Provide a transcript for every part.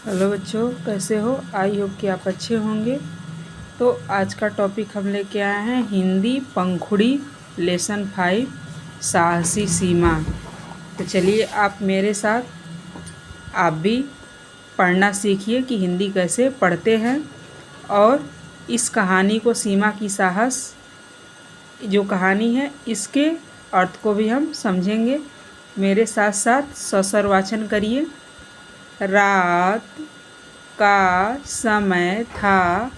Hello बच्चों, कैसे हो? आई होप कि आप अच्छे होंगे। तो आज का टॉपिक हम लेके आए हैं हिंदी पंखुड़ी लेसन 5 साहसी सीमा। तो चलिए आप मेरे साथ आप भी पढ़ना सीखिए कि हिंदी कैसे पढ़ते हैं, और इस कहानी को सीमा की साहस जो कहानी है इसके अर्थ को भी हम समझेंगे। मेरे साथ साथ सस्वर वाचन करिए। रात का समय था।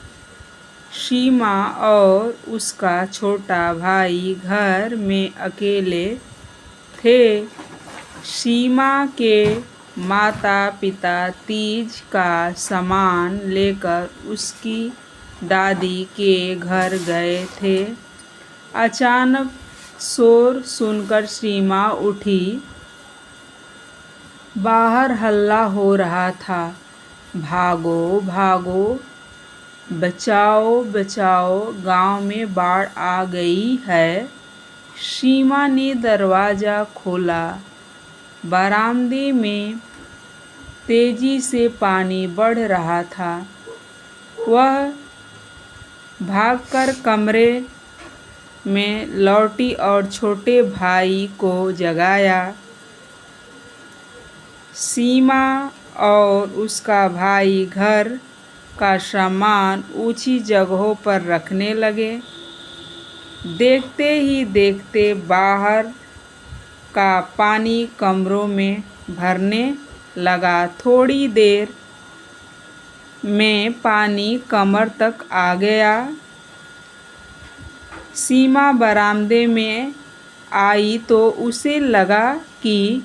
सीमा और उसका छोटा भाई घर में अकेले थे। सीमा के माता पिता तीज का सामान लेकर उसकी दादी के घर गए थे। अचानक शोर सुनकर सीमा उठी। बाहर हल्ला हो रहा था। भागो भागो, बचाओ बचाओ, गांव में बाढ़ आ गई है। सीमा ने दरवाज़ा खोला। बरामदे में तेजी से पानी बढ़ रहा था। वह भागकर कमरे में लौटी और छोटे भाई को जगाया। सीमा और उसका भाई घर का सामान ऊंची जगहों पर रखने लगे। देखते ही देखते बाहर का पानी कमरों में भरने लगा। थोड़ी देर में पानी कमर तक आ गया। सीमा बरामदे में आई तो उसे लगा कि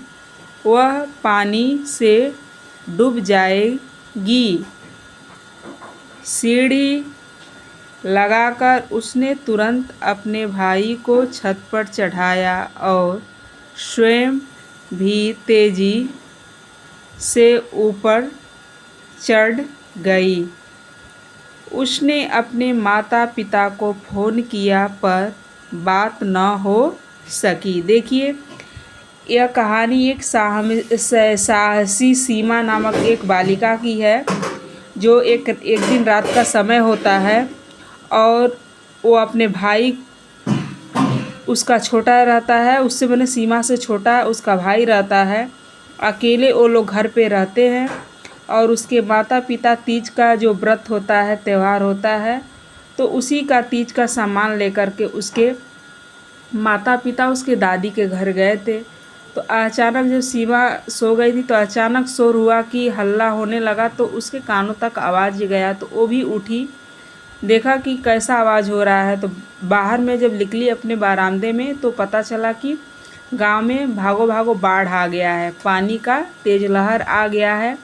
वह पानी से डूब जाएगी। सीढ़ी लगाकर उसने तुरंत अपने भाई को छत पर चढ़ाया और स्वयं भी तेजी से ऊपर चढ़ गई। उसने अपने माता पिता को फ़ोन किया पर बात न हो सकी। देखिए, यह कहानी एक साहसी सीमा नामक एक बालिका की है, जो एक दिन रात का समय होता है और वो अपने भाई, उसका छोटा रहता है, उससे मैंने सीमा से छोटा उसका भाई रहता है। अकेले वो लोग घर पे रहते हैं और उसके माता पिता तीज का जो व्रत होता है, त्यौहार होता है, तो उसी का तीज का सामान लेकर के उसके माता पिता उसके दादी के घर गए थे। तो अचानक जब सीमा सो गई थी तो अचानक शोर हुआ कि हल्ला होने लगा, तो उसके कानों तक आवाज़ गया तो वो भी उठी। देखा कि कैसा आवाज़ हो रहा है, तो बाहर में जब निकली अपने बरामदे में तो पता चला कि गांव में भागो भागो बाढ़ आ गया है, पानी का तेज लहर आ गया है।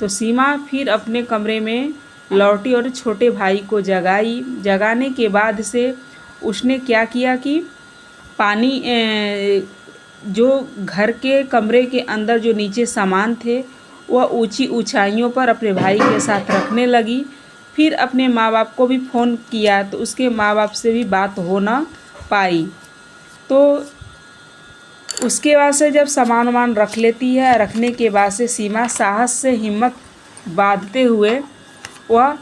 तो सीमा फिर अपने कमरे में लौटी और छोटे भाई को जगाई। जगाने के बाद से उसने क्या किया कि पानी जो घर के कमरे के अंदर जो नीचे सामान थे वह ऊंची ऊंचाइयों पर अपने भाई के साथ रखने लगी। फिर अपने माँ बाप को भी फ़ोन किया तो उसके माँ बाप से भी बात हो ना पाई। तो उसके बाद से जब सामान वामान रख लेती है, रखने के बाद से सीमा साहस से हिम्मत बांधते हुए वह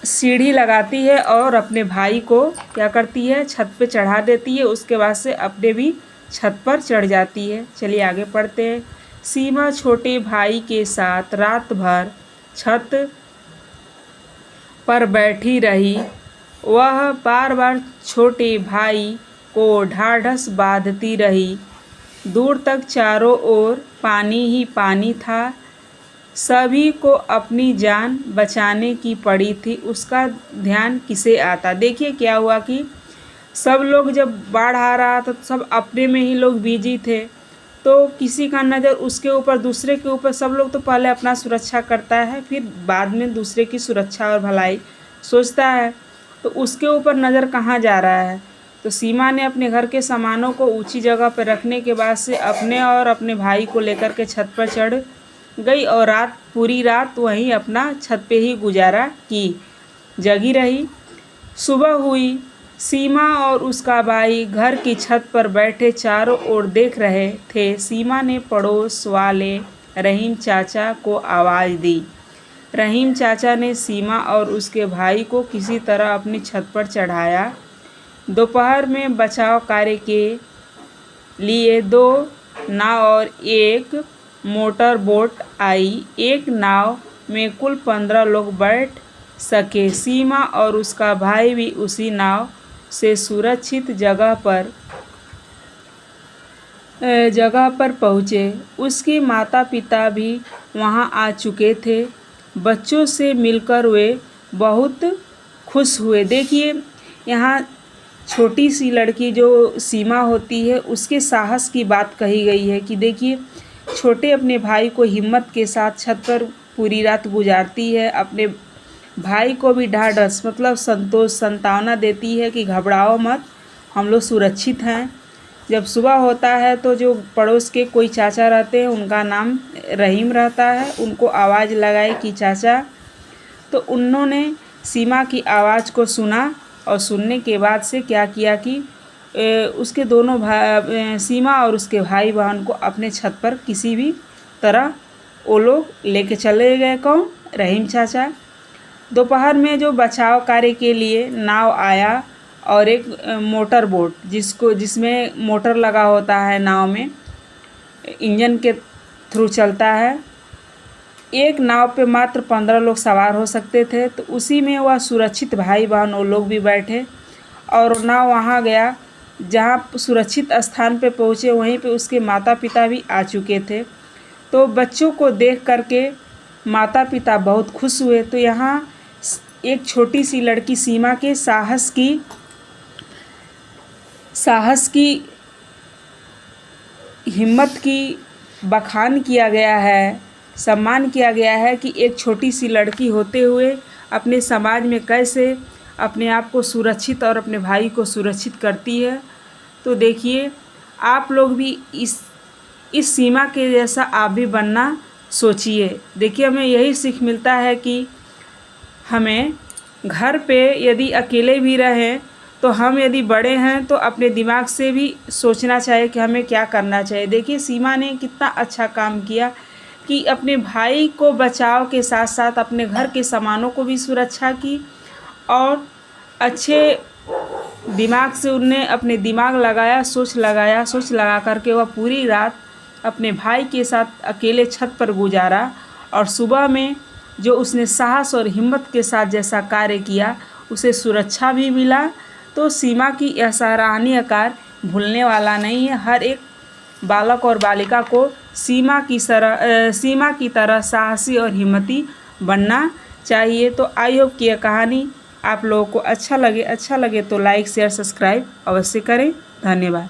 सीढ़ी लगाती है और अपने भाई को क्या करती है, छत पे चढ़ा देती है। उसके बाद से अपने भी छत पर चढ़ जाती है। चलिए आगे पढ़ते हैं। सीमा छोटे भाई के साथ रात भर छत पर बैठी रही। वह बार बार छोटे भाई को ढाढ़स बांधती रही। दूर तक चारों ओर पानी ही पानी था। सभी को अपनी जान बचाने की पड़ी थी। उसका ध्यान किसे आता। देखिए क्या हुआ कि सब लोग, जब बाढ़ आ रहा था तो सब अपने में ही लोग बिजी थे, तो किसी का नज़र उसके ऊपर, दूसरे के ऊपर। सब लोग तो पहले अपना सुरक्षा करता है, फिर बाद में दूसरे की सुरक्षा और भलाई सोचता है। तो उसके ऊपर नज़र कहाँ जा रहा है। तो सीमा ने अपने घर के सामानों को ऊंची जगह पर रखने के बाद से अपने और अपने भाई को लेकर के छत पर चढ़ गई और पूरी रात वहीं अपना छत पे ही गुजारा की, जगी रही। सुबह हुई। सीमा और उसका भाई घर की छत पर बैठे चारों ओर देख रहे थे। सीमा ने पड़ोस वाले रहीम चाचा को आवाज़ दी। रहीम चाचा ने सीमा और उसके भाई को किसी तरह अपनी छत पर चढ़ाया। दोपहर में बचाव कार्य के लिए 2 नाव और एक मोटर बोट आई। एक नाव में कुल 15 लोग बैठ सके। सीमा और उसका भाई भी उसी नाव से सुरक्षित जगह पर पहुँचे। उसके माता पिता भी वहाँ आ चुके थे। बच्चों से मिलकर वे बहुत खुश हुए। देखिए यहाँ छोटी सी लड़की जो सीमा होती है उसके साहस की बात कही गई है कि देखिए छोटे अपने भाई को हिम्मत के साथ छत पर पूरी रात गुजारती है। अपने भाई को भी ढाढ़स मतलब सांत्वना देती है कि घबराओ मत, हम लोग सुरक्षित हैं। जब सुबह होता है तो जो पड़ोस के कोई चाचा रहते हैं, उनका नाम रहीम रहता है, उनको आवाज़ लगाई कि चाचा। तो उन्होंने सीमा की आवाज़ को सुना और सुनने के बाद से क्या किया कि उसके दोनों सीमा और उसके भाई बहन को अपने छत पर किसी भी तरह वो लोग लेके चले गए। कौन? रहीम चाचा। दोपहर में जो बचाव कार्य के लिए नाव आया और एक मोटर बोट जिसमें मोटर लगा होता है, नाव में इंजन के थ्रू चलता है। एक नाव पे मात्र 15 लोग सवार हो सकते थे। तो उसी में वह सुरक्षित भाई बहन वो लोग भी बैठे और नाव वहाँ गया। जहाँ सुरक्षित स्थान पे पहुँचे वहीं पे उसके माता पिता भी आ चुके थे। तो बच्चों को देख करके माता पिता बहुत खुश हुए। तो यहाँ एक छोटी सी लड़की सीमा के साहस की हिम्मत की बखान किया गया है, सम्मान किया गया है कि एक छोटी सी लड़की होते हुए अपने समाज में कैसे अपने आप को सुरक्षित और अपने भाई को सुरक्षित करती है। तो देखिए आप लोग भी इस सीमा के जैसा आप भी बनना सोचिए। देखिए हमें यही सीख मिलता है कि हमें घर पे यदि अकेले भी रहें तो हम यदि बड़े हैं तो अपने दिमाग से भी सोचना चाहिए कि हमें क्या करना चाहिए। देखिए सीमा ने कितना अच्छा काम किया कि अपने भाई को बचाव के साथ साथ अपने घर के सामानों को भी सुरक्षा की और अच्छे दिमाग से उनने अपने दिमाग लगाया, सोच लगा करके वह पूरी रात अपने भाई के साथ अकेले छत पर गुजारा। और सुबह में जो उसने साहस और हिम्मत के साथ जैसा कार्य किया उसे सुरक्षा भी मिला। तो सीमा की यह सराहनीय कार्य भूलने वाला नहीं है। हर एक बालक और बालिका को सीमा की तरह साहसी और हिम्मती बनना चाहिए। तो आई होप कि यह कहानी आप लोगों को अच्छा लगे तो लाइक शेयर सब्सक्राइब अवश्य करें। धन्यवाद।